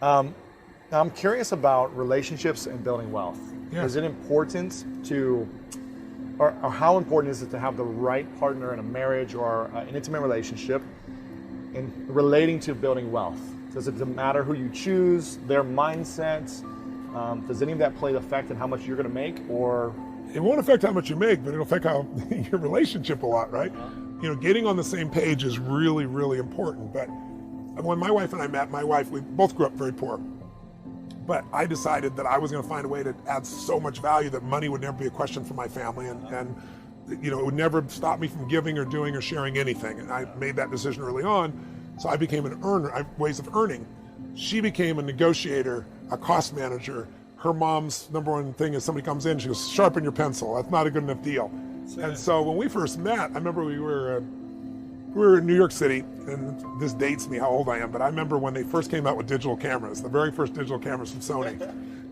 Um, Now I'm curious about relationships and building wealth. Yeah. Is it important to, or how important is it to have the right partner in a marriage or an intimate relationship in relating to building wealth? Does it matter who you choose, their mindsets? Does any of that play the effect in how much you're going to make, or? It won't affect how much you make, but it'll affect how your relationship a lot, right? You know, getting on the same page is really, really important. But when my wife and I met, we both grew up very poor. But I decided that I was going to find a way to add so much value that money would never be a question for my family, and you know, it would never stop me from giving or doing or sharing anything. And I made that decision early on. So I became an earner. I have ways of earning. She became a negotiator, a cost manager. Her mom's number one thing is somebody comes in, she goes, sharpen your pencil. That's not a good enough deal. And so when we first met, I remember we were in New York City, and this dates me how old I am, but I remember when they first came out with digital cameras, the very first digital cameras from Sony.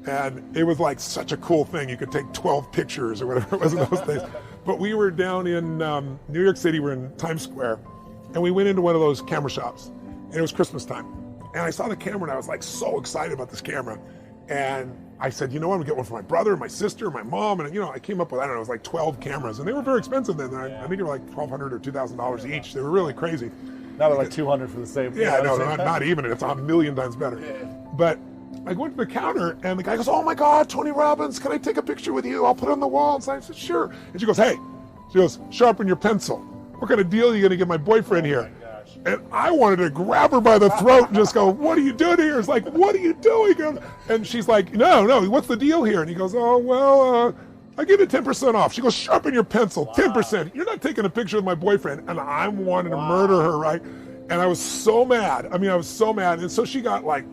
And it was like such a cool thing. You could take 12 pictures or whatever it was in those days. But we were down in New York City, we're in Times Square, and we went into one of those camera shops, and it was Christmas time. And I saw the camera, and I was like so excited about this camera. And I said, you know what, I'm gonna get one for my brother, my sister, my mom, and you know, I came up with, I don't know, it was like 12 cameras, and they were very expensive then. I think they were like $1,200 or $2,000 each. They were really crazy. Now they're like 200 for the same. Yeah, no, not even. It's a million times better. Yeah. But I went to the counter, and the guy goes, oh my God, Tony Robbins, can I take a picture with you? I'll put it on the wall. And I said, sure. And she goes, hey, sharpen your pencil. What kind of deal are you gonna give my boyfriend here? And I wanted to grab her by the throat and just go, what are you doing here? It's like, what are you doing? And she's like, no, what's the deal here? And he goes, oh, well, I give you 10% off. She goes, sharpen your pencil, 10%. You're not taking a picture with my boyfriend. And I'm wanting to murder her, right? And I was so mad. I was so mad. And so she got like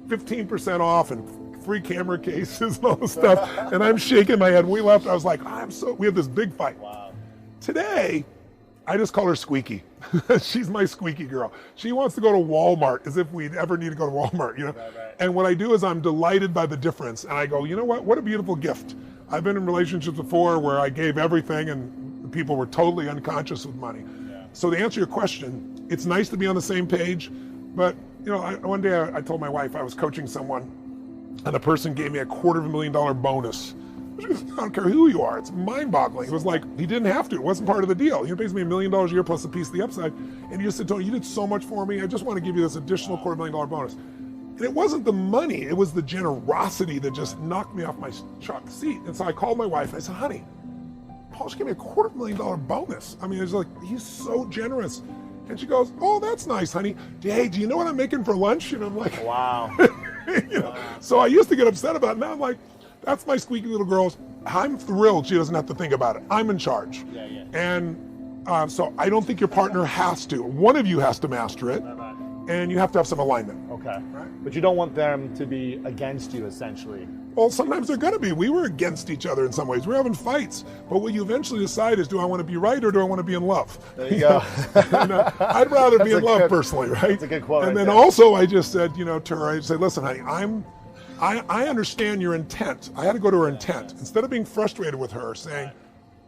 15% off and free camera cases and all this stuff. And I'm shaking my head. When we left, I was like, we had this big fight. Wow. Today, I just call her Squeaky. She's my squeaky girl. She wants to go to Walmart as if we'd ever need to go to Walmart, you know? Right. And what I do is I'm delighted by the difference. And I go, you know what a beautiful gift. I've been in relationships before where I gave everything and people were totally unconscious with money. Yeah. So to answer your question, it's nice to be on the same page. But you know, one day I told my wife I was coaching someone, and the person gave me a $250,000 bonus. She goes, I don't care who you are. It's mind-boggling. It was like, he didn't have to. It wasn't part of the deal. He pays me $1 million a year plus a piece of the upside. And he just said, Tony, you did so much for me. I just want to give you this additional $250,000 bonus. And it wasn't the money. It was the generosity that just knocked me off my seat. And so I called my wife and I said, honey, Paul just gave me a $250,000 bonus. It's like, he's so generous. And she goes, oh, that's nice, honey. Hey, do you know what I'm making for lunch? And I'm like, wow. You know? So I used to get upset about it. Now I'm like, that's my squeaky little girl. I'm thrilled she doesn't have to think about it. I'm in charge. Yeah. And so I don't think your partner has to. One of you has to master it, and you have to have some alignment. Okay. Right? But you don't want them to be against you, essentially. Well, sometimes they're going to be. We were against each other in some ways. We're having fights. But what you eventually decide is, do I want to be right or do I want to be in love? There you go. And, I'd rather be in love personally, right? That's a good quote. And right then there. also I just said, to her, I said, listen, honey, I understand your intent. I had to go to her intent. Instead of being frustrated with her, saying,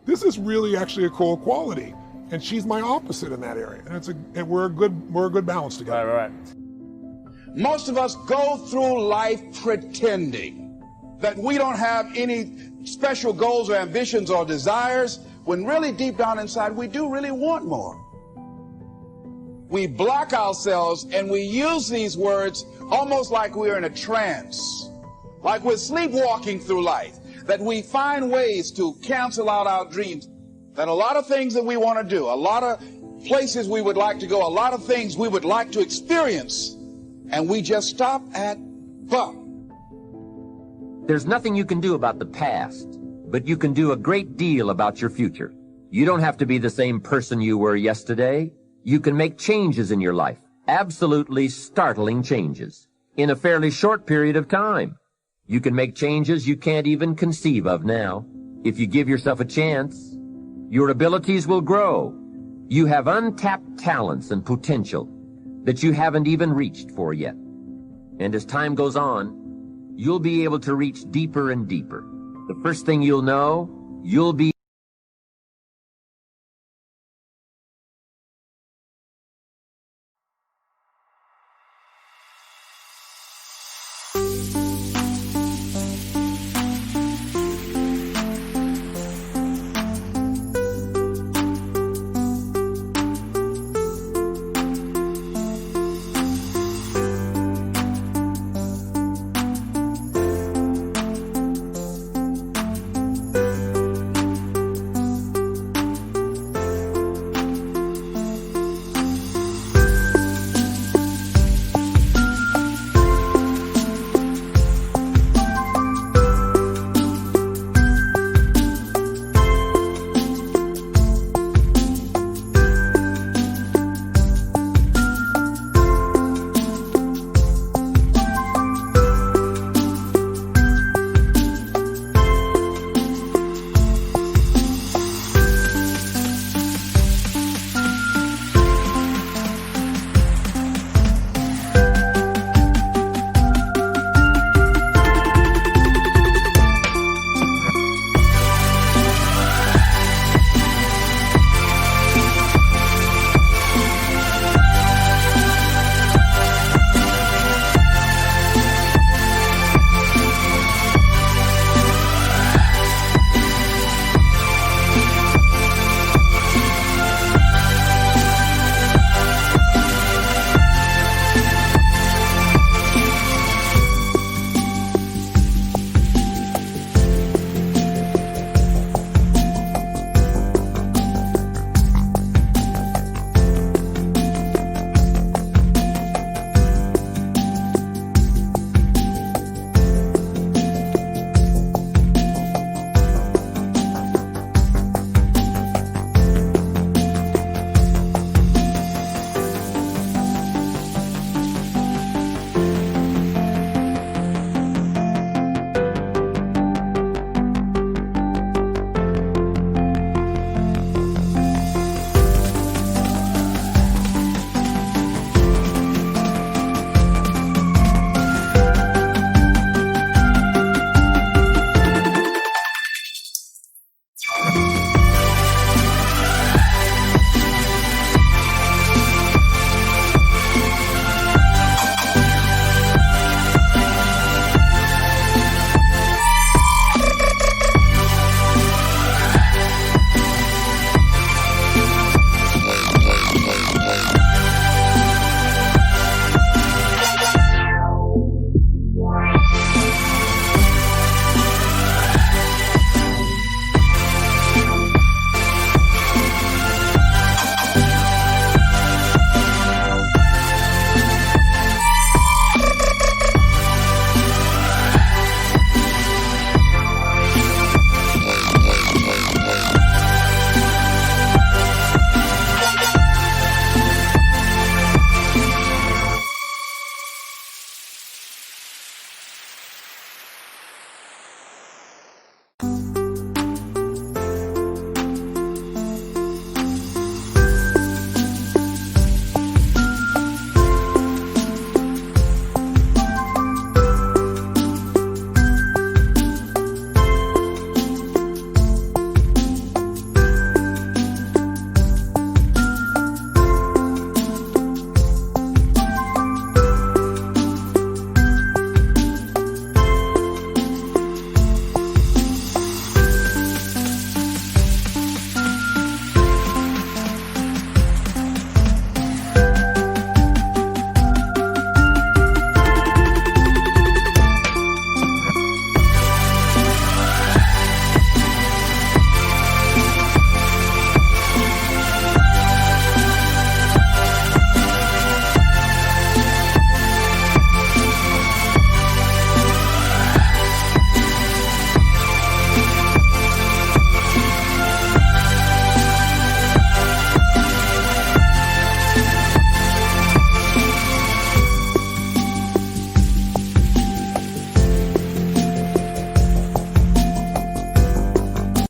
this is really actually a cool quality. And she's my opposite in that area. And we're a good balance together. Right. Most of us go through life pretending that we don't have any special goals or ambitions or desires, when really deep down inside we do really want more. We block ourselves and we use these words almost like we're in a trance, like we're sleepwalking through life, that we find ways to cancel out our dreams, that a lot of things that we want to do, a lot of places we would like to go, a lot of things we would like to experience, and we just stop at but. There's nothing you can do about the past, but you can do a great deal about your future. You don't have to be the same person you were yesterday. You can make changes in your life, absolutely startling changes, in a fairly short period of time. You can make changes you can't even conceive of now. If you give yourself a chance, your abilities will grow. You have untapped talents and potential that you haven't even reached for yet. And as time goes on, you'll be able to reach deeper and deeper. The first thing you'll know, you'll be